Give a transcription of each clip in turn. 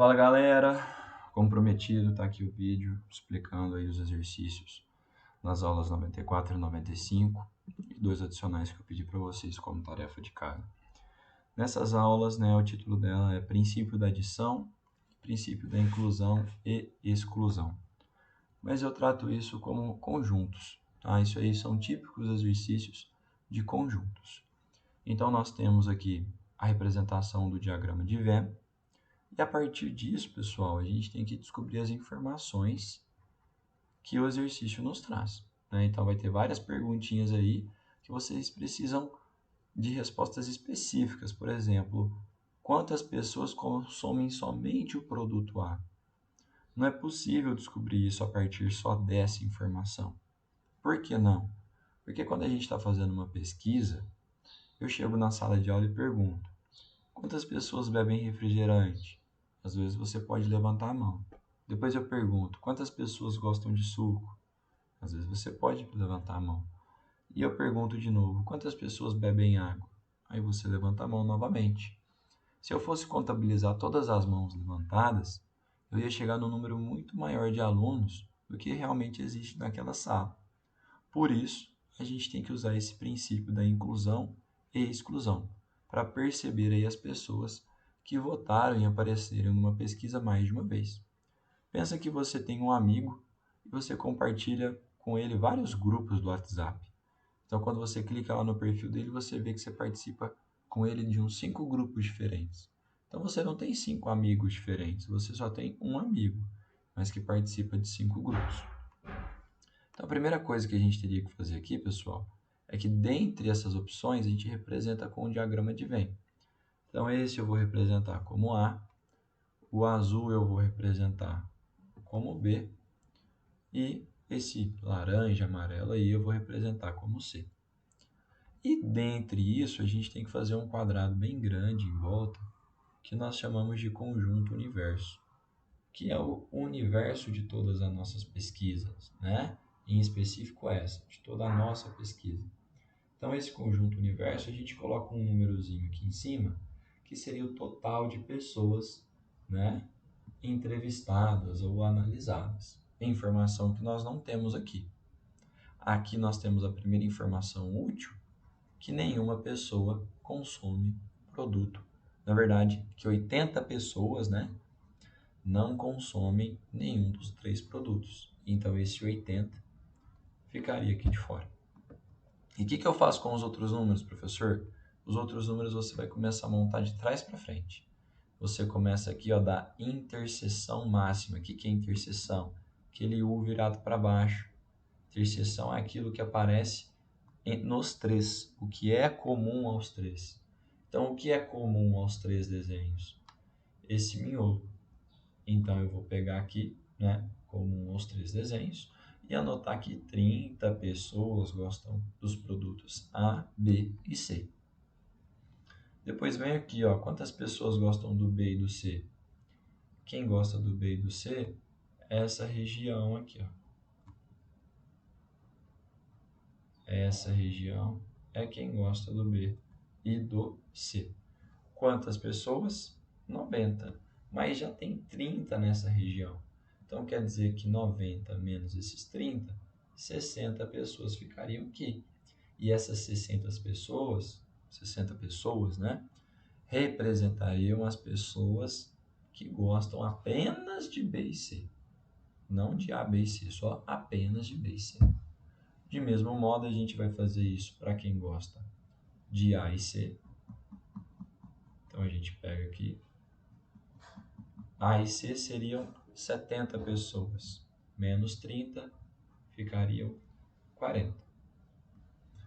Fala galera, como prometido, tá aqui o vídeo explicando aí os exercícios nas aulas 94 e 95 e dois adicionais que eu pedi para vocês como tarefa de casa. Nessas aulas, o título dela é Princípio da Adição, Princípio da Inclusão e Exclusão. Mas eu trato isso como conjuntos, tá? Isso aí são típicos exercícios de conjuntos. Então nós temos aqui a representação do diagrama de Venn. E a partir disso, pessoal, a gente tem que descobrir as informações que o exercício nos traz, né? Então, vai ter várias perguntinhas aí que vocês precisam de respostas específicas. Por exemplo, quantas pessoas consomem somente o produto A? Não é possível descobrir isso a partir só dessa informação. Por que não? Porque quando a gente está fazendo uma pesquisa, eu chego na sala de aula e pergunto: quantas pessoas bebem refrigerante? Às vezes você pode levantar a mão. Depois eu pergunto: quantas pessoas gostam de suco? Às vezes você pode levantar a mão. E eu pergunto de novo: quantas pessoas bebem água? Aí você levanta a mão novamente. Se eu fosse contabilizar todas as mãos levantadas, eu ia chegar num número muito maior de alunos do que realmente existe naquela sala. Por isso, a gente tem que usar esse princípio da inclusão e exclusão para perceber aí as pessoas que votaram e apareceram numa pesquisa mais de uma vez. Pensa que você tem um amigo e você compartilha com ele vários grupos do WhatsApp. Então, quando você clica lá no perfil dele, você vê que você participa com ele de uns 5 grupos diferentes. Então, você não tem 5 amigos diferentes, você só tem um amigo, mas que participa de 5 grupos. Então, a primeira coisa que a gente teria que fazer aqui, pessoal, é que dentre essas opções a gente representa com um diagrama de Venn. Então, esse eu vou representar como A, o azul eu vou representar como B, e esse laranja, amarelo aí eu vou representar como C. E dentre isso, a gente tem que fazer um quadrado bem grande em volta, que nós chamamos de conjunto universo, que é o universo de todas as nossas pesquisas, né? Em específico essa, de toda a nossa pesquisa. Então, esse conjunto universo, a gente coloca um númerozinho aqui em cima, que seria o total de pessoas, né, entrevistadas ou analisadas. Informação que nós não temos aqui. Aqui nós temos a primeira informação útil, que nenhuma pessoa consome produto. Na verdade, que 80 pessoas, né, não consomem nenhum dos 3 produtos. Então, esse 80 ficaria aqui de fora. E o que eu faço com os outros números, professor? Os outros números você vai começar a montar de trás para frente. Você começa aqui, ó, da interseção máxima. O que é interseção? Aquele U virado para baixo. Interseção é aquilo que aparece nos 3, o que é comum aos 3. Então, o que é comum aos 3 desenhos? Esse miolo. Então, eu vou pegar aqui, né, comum aos 3 desenhos, e anotar que 30 pessoas gostam dos produtos A, B e C. Depois vem aqui, ó, quantas pessoas gostam do B e do C? Quem gosta do B e do C é essa região aqui, ó. Essa região é quem gosta do B e do C. Quantas pessoas? 90. Mas já tem 30 nessa região. Então quer dizer que 90 menos esses 30, 60 pessoas ficariam aqui. E essas 60 pessoas, né, representariam as pessoas que gostam apenas de B e C. Não de A, B e C, só apenas de B e C. De mesmo modo, a gente vai fazer isso para quem gosta de A e C. Então, a gente pega aqui. A e C seriam 70 pessoas. Menos 30, ficariam 40.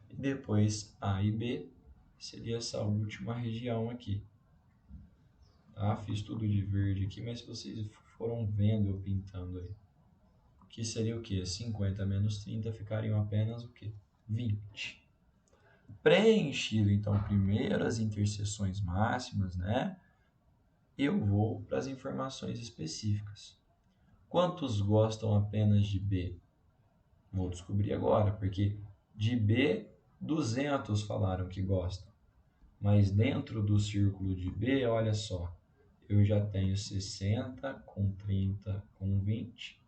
E depois, A e B seria essa última região aqui. Tá? Fiz tudo de verde aqui, mas vocês foram vendo eu pintando aí. Que seria o quê? 50 menos 30 ficariam apenas o quê? 20. Preenchido, então, primeiro as interseções máximas, né? Eu vou para as informações específicas. Quantos gostam apenas de B? Vou descobrir agora, porque de B, 200 falaram que gostam. Mas dentro do círculo de B, olha só, eu já tenho 60 com 30 com 20,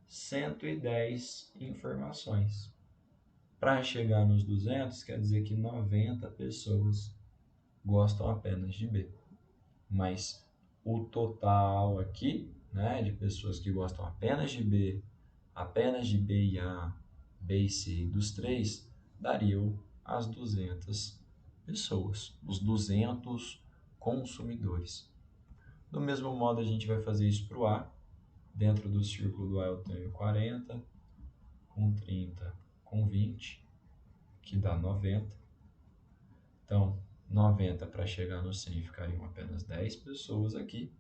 110 informações. Para chegar nos 200, quer dizer que 90 pessoas gostam apenas de B. Mas o total aqui, né, de pessoas que gostam apenas de B e A, B e C e dos três, dariam as 200 pessoas, os 200 consumidores. Do mesmo modo, a gente vai fazer isso para o A. Dentro do círculo do A eu tenho 40, com 30, com 20, que dá 90. Então, 90 para chegar no 100 ficariam apenas 10 pessoas aqui.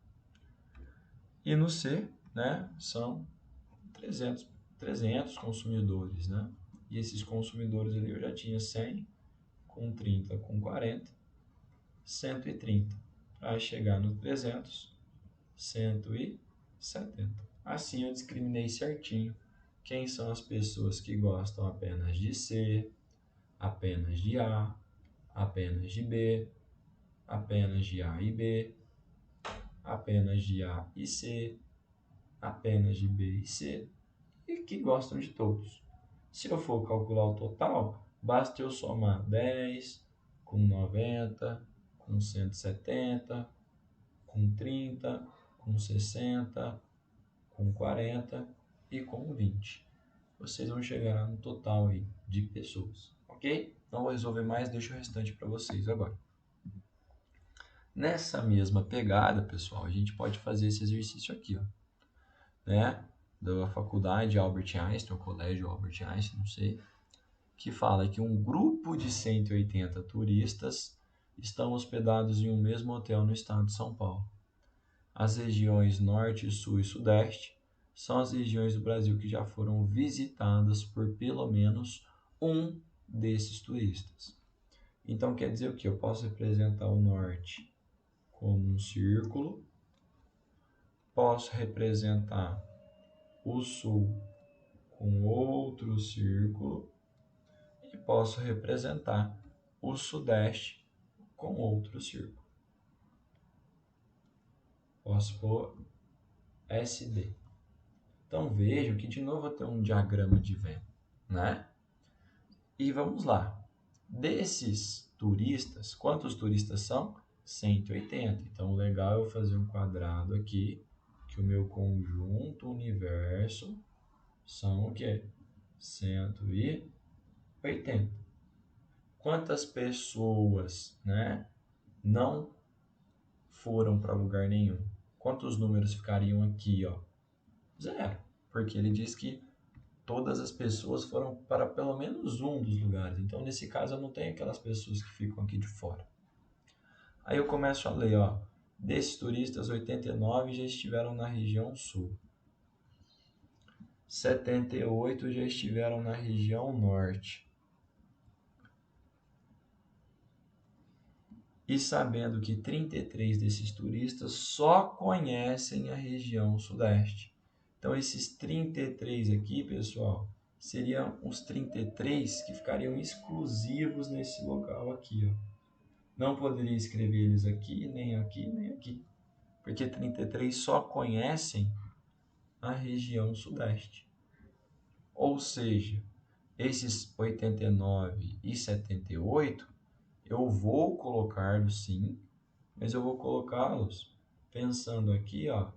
E no C, né, são 300 consumidores, né? E esses consumidores ali eu já tinha 100, com 30, com 40, 130. Para chegar no 300, 170. Assim eu discriminei certinho quem são as pessoas que gostam apenas de C, apenas de A, apenas de B, apenas de A e B, apenas de A e C, apenas de B e C, e que gostam de todos. Se eu for calcular o total, basta eu somar 10 com 90, com 170, com 30, com 60, com 40 e com 20. Vocês vão chegar no total aí de pessoas, ok? Não vou resolver mais, deixo o restante para vocês agora. Nessa mesma pegada, pessoal, a gente pode fazer esse exercício aqui, ó, né? Da faculdade Albert Einstein, o colégio Albert Einstein, não sei, que fala que um grupo de 180 turistas estão hospedados em um mesmo hotel no estado de São Paulo. As regiões Norte, Sul e Sudeste são as regiões do Brasil que já foram visitadas por pelo menos um desses turistas. Então, quer dizer o quê? Eu posso representar o Norte como um círculo, posso representar o Sul com outro círculo e posso representar o Sudeste com outro círculo. Posso pôr SD. Então vejam que de novo eu tenho um diagrama de Venn, né? E vamos lá. Desses turistas, quantos turistas são? 180. Então o legal é eu fazer um quadrado aqui, que o meu conjunto universo são o quê? 180. Quantas pessoas, né, não foram para lugar nenhum? Quantos números ficariam aqui, ó? 0, porque ele diz que todas as pessoas foram para pelo menos um dos lugares. Então, nesse caso, eu não tenho aquelas pessoas que ficam aqui de fora. Aí eu começo a ler, ó. Desses turistas, 89 já estiveram na região sul. 78 já estiveram na região norte. E sabendo que 33 desses turistas só conhecem a região sudeste. Então, esses 33 aqui, pessoal, seriam os 33 que ficariam exclusivos nesse local aqui, ó. Não poderia escrever eles aqui, nem aqui, nem aqui, porque 33 só conhecem a região sudeste. Ou seja, esses 89 e 78, eu vou colocá-los sim, mas eu vou colocá-los pensando aqui, ó,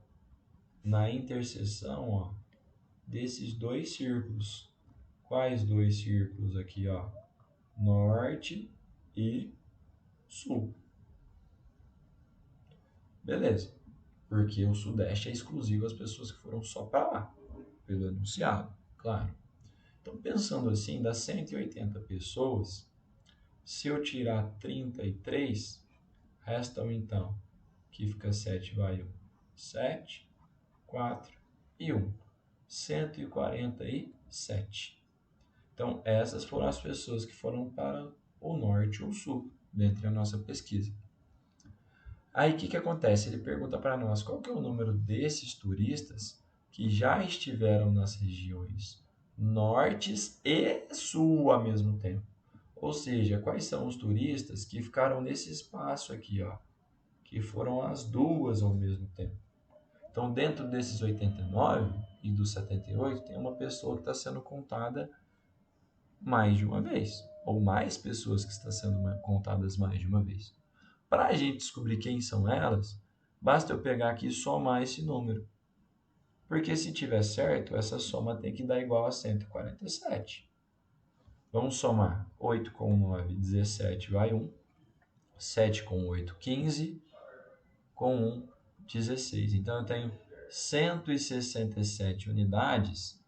na interseção, ó, desses dois círculos. Quais dois círculos aqui, ó? Norte e sul. Beleza. Porque o sudeste é exclusivo às pessoas que foram só para lá, pelo enunciado, claro. Então, pensando assim, das 180 pessoas, se eu tirar 33, restam então, que fica 7, vai 1. 7, 4 e 1. 147. Então, essas foram as pessoas que foram para o norte ou sul, dentro da nossa pesquisa. Aí, o que acontece? Ele pergunta para nós qual que é o número desses turistas que já estiveram nas regiões nortes e sul ao mesmo tempo. Ou seja, quais são os turistas que ficaram nesse espaço aqui, ó, que foram as duas ao mesmo tempo. Então, dentro desses 89 e dos 78, tem uma pessoa que está sendo contada mais de uma vez, ou mais pessoas que estão sendo contadas mais de uma vez. Para a gente descobrir quem são elas, basta eu pegar aqui e somar esse número. Porque se tiver certo, essa soma tem que dar igual a 147. Vamos somar 8 com 9, 17, vai 1. 7 com 8, 15. Com 1, 16. Então, eu tenho 167 unidades,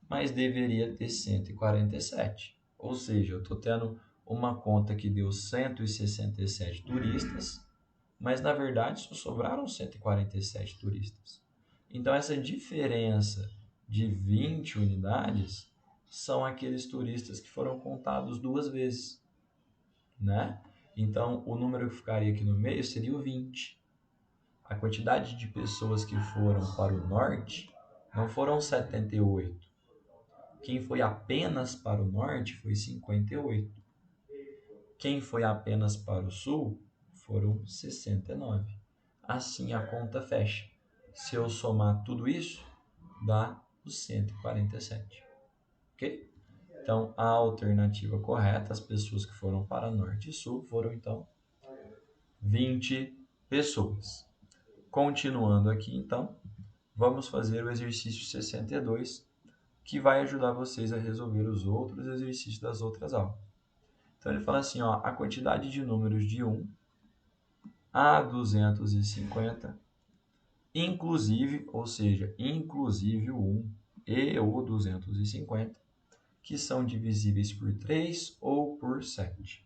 mas deveria ter 147. Ou seja, eu estou tendo uma conta que deu 167 turistas, mas na verdade só sobraram 147 turistas. Então, essa diferença de 20 unidades são aqueles turistas que foram contados duas vezes, né? Então, o número que ficaria aqui no meio seria o 20. A quantidade de pessoas que foram para o norte não foram 78. Quem foi apenas para o norte foi 58. Quem foi apenas para o sul foram 69. Assim a conta fecha. Se eu somar tudo isso, dá os 147. Ok? Então, a alternativa correta, as pessoas que foram para norte e sul, foram então 20 pessoas. Continuando aqui, então, vamos fazer o exercício 62, que vai ajudar vocês a resolver os outros exercícios das outras aulas. Então, ele fala assim, ó, a quantidade de números de 1 a 250, inclusive, ou seja, inclusive o 1 e o 250, que são divisíveis por 3 ou por 7.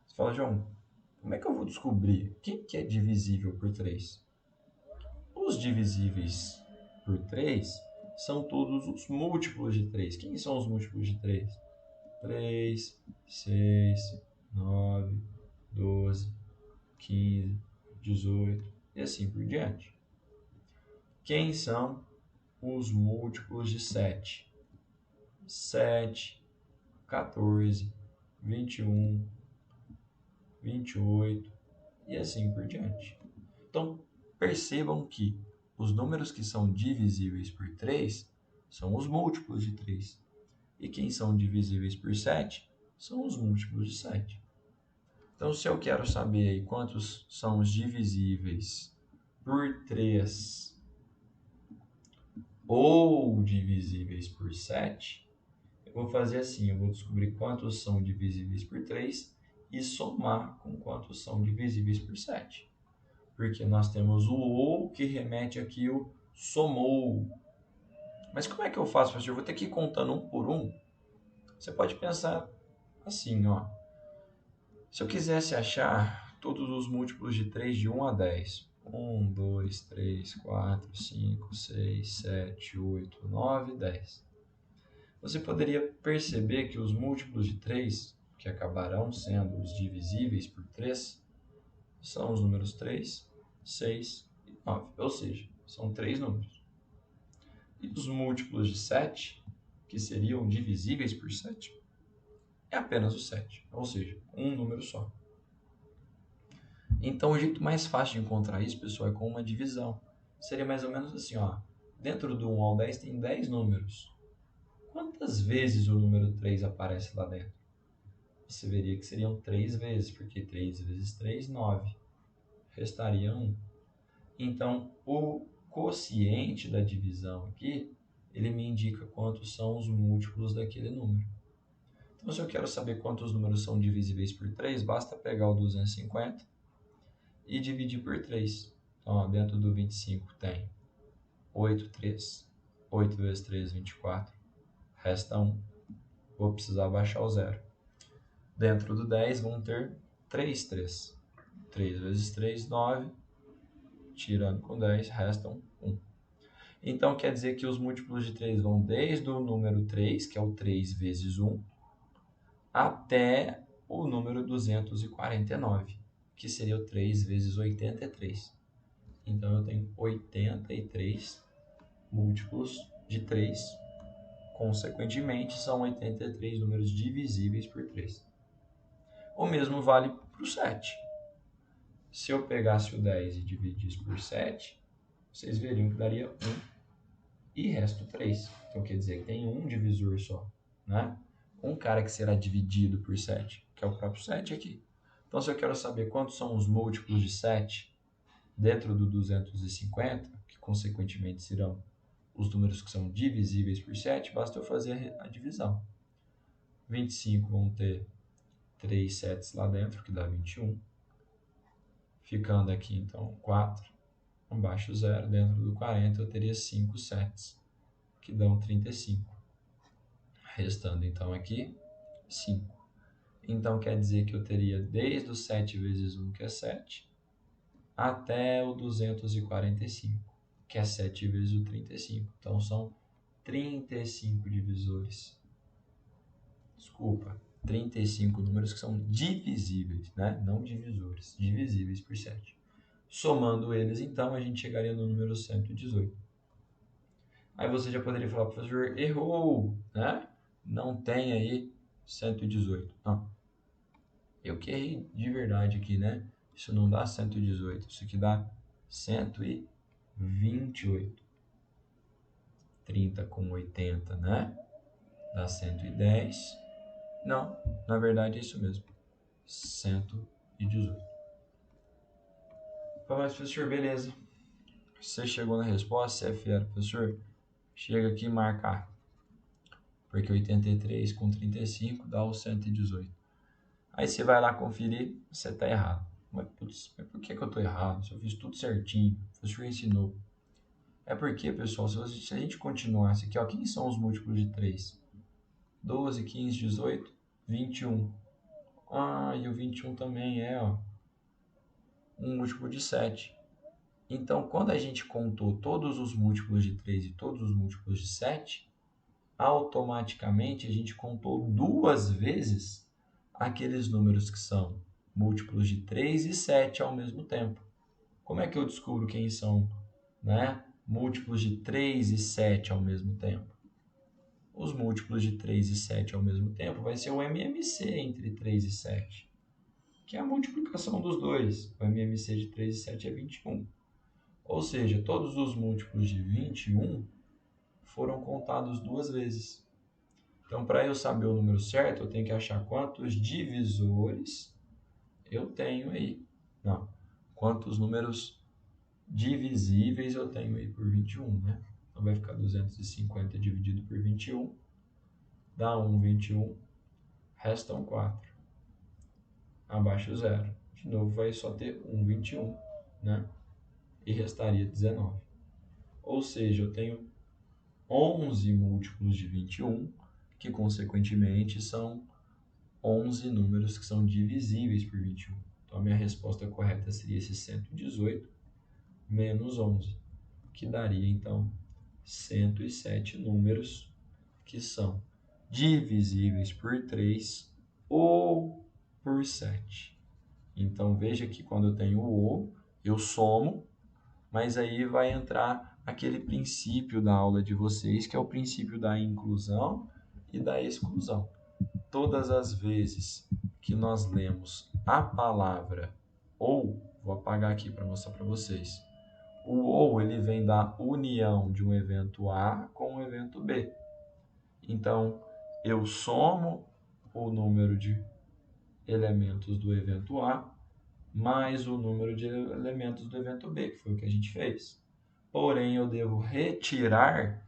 Você fala, João, como é que eu vou descobrir o que é divisível por 3? Os divisíveis por 3 são todos os múltiplos de 3. Quem são os múltiplos de 3? 3, 6, 9, 12, 15, 18 e assim por diante. Quem são os múltiplos de 7? 7, 14, 21, 28 e assim por diante. Então, percebam que os números que são divisíveis por 3 são os múltiplos de 3. E quem são divisíveis por 7 são os múltiplos de 7. Então, se eu quero saber aí quantos são os divisíveis por 3 ou divisíveis por 7, eu vou fazer assim, eu vou descobrir quantos são divisíveis por 3 e somar com quantos são divisíveis por 7. Porque nós temos o ou que remete aqui o somou. Mas como é que eu faço, professor? Eu vou ter que ir contando um por um? Você pode pensar assim, ó. Se eu quisesse achar todos os múltiplos de 3 de 1 a 10, 1, 2, 3, 4, 5, 6, 7, 8, 9, 10. Você poderia perceber que os múltiplos de 3, que acabarão sendo os divisíveis por 3, são os números 3, 6 e 9. Ou seja, são 3 números. E os múltiplos de 7, que seriam divisíveis por 7, é apenas o 7. Ou seja, um número só. Então, o jeito mais fácil de encontrar isso, pessoal, é com uma divisão. Seria mais ou menos assim, ó. Dentro do 1 ao 10 tem 10 números. Quantas vezes o número 3 aparece lá dentro? Você veria que seriam 3 vezes, porque 3 vezes 3, 9. Restaria 1. Então, o quociente da divisão aqui, ele me indica quantos são os múltiplos daquele número. Então, se eu quero saber quantos números são divisíveis por 3, basta pegar o 250 e dividir por 3. Então, ó, dentro do 25 tem 8, 3. 8 vezes 3, 24. Resta 1. Vou precisar baixar o 0. Dentro do 10 vão ter 3, 3. 3 vezes 3, 9. Tirando com 10, restam 1. Então, quer dizer que os múltiplos de 3 vão desde o número 3, que é o 3 vezes 1, até o número 249, que seria o 3 vezes 83. Então, eu tenho 83 múltiplos de 3. Consequentemente, são 83 números divisíveis por 3. O mesmo vale para o 7. Se eu pegasse o 10 e dividisse por 7, vocês veriam que daria 1 e resto 3. Então quer dizer que tem um divisor só, né? Um cara que será dividido por 7, que é o próprio 7 aqui. Então se eu quero saber quantos são os múltiplos de 7 dentro do 250, que consequentemente serão os números que são divisíveis por 7, basta eu fazer a divisão. 25 vão ter 3 sets lá dentro, que dá 21. Ficando aqui, então, 4, abaixo 0, dentro do 40 eu teria 5 sets, que dão 35. Restando, então, aqui, 5. Então, quer dizer que eu teria desde o 7 vezes 1, que é 7, até o 245, que é 7 vezes o 35. Então, são 35 divisores. Desculpa, 35 números que são divisíveis, né? Não divisores, divisíveis por 7. Somando eles, então, a gente chegaria no número 118. Aí você já poderia falar, professor, errou, né? Não tem aí 118. Não. Eu que errei de verdade aqui, né? Isso não dá 118, isso aqui dá 128. 30 com 80, né? Dá 110. Não, na verdade é isso mesmo. 118. Mas, professor, beleza. Você chegou na resposta, você é fera. Professor, chega aqui e marca. Porque 83 com 35 dá o 118. Aí você vai lá conferir, você está errado. Mas, putz, mas por que eu estou errado? Se eu fiz tudo certinho, o professor ensinou. É porque, pessoal, se a gente continuasse aqui, ó, quem são os múltiplos de 3? 12, 15, 18, 21. Ah, e o 21 também é, ó, um múltiplo de 7. Então, quando a gente contou todos os múltiplos de 3 e todos os múltiplos de 7, automaticamente a gente contou duas vezes aqueles números que são múltiplos de 3 e 7 ao mesmo tempo. Como é que eu descubro quem são, né, múltiplos de 3 e 7 ao mesmo tempo? Os múltiplos de 3 e 7 ao mesmo tempo vai ser o MMC entre 3 e 7, que é a multiplicação dos dois. O MMC de 3 e 7 é 21. Ou seja, todos os múltiplos de 21 foram contados duas vezes. Então, para eu saber o número certo, eu tenho que achar quantos divisores eu tenho aí. Não, quantos números divisíveis eu tenho aí por 21, né? Então, vai ficar 250 dividido por 21, dá 1,21, restam 4. Abaixo 0. De novo, vai só ter 1,21, né? E restaria 19. Ou seja, eu tenho 11 múltiplos de 21, que consequentemente são 11 números que são divisíveis por 21. Então a minha resposta correta seria esse 118 menos 11, que daria então 107 números que são divisíveis por 3 ou por 7. Então veja que quando eu tenho o ou, eu somo, mas aí vai entrar aquele princípio da aula de vocês, que é o princípio da inclusão e da exclusão. Todas as vezes que nós lemos a palavra ou, vou apagar aqui para mostrar para vocês, o ou ele vem da união de um evento A com um evento B. Então, eu somo o número de elementos do evento A mais o número de elementos do evento B, que foi o que a gente fez. Porém, eu devo retirar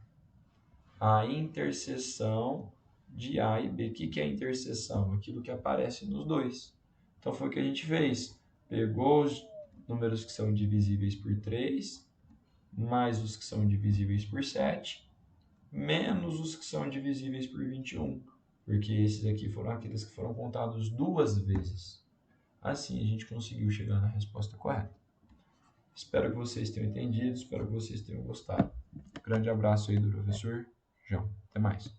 a interseção de A e B. O que é a interseção? Aquilo que aparece nos dois. Então, foi o que a gente fez. Pegou os números que são divisíveis por 3, mais os que são divisíveis por 7, menos os que são divisíveis por 21. Porque esses aqui foram aqueles que foram contados duas vezes. Assim, a gente conseguiu chegar na resposta correta. Espero que vocês tenham entendido, espero que vocês tenham gostado. Grande abraço aí do professor João. Até mais.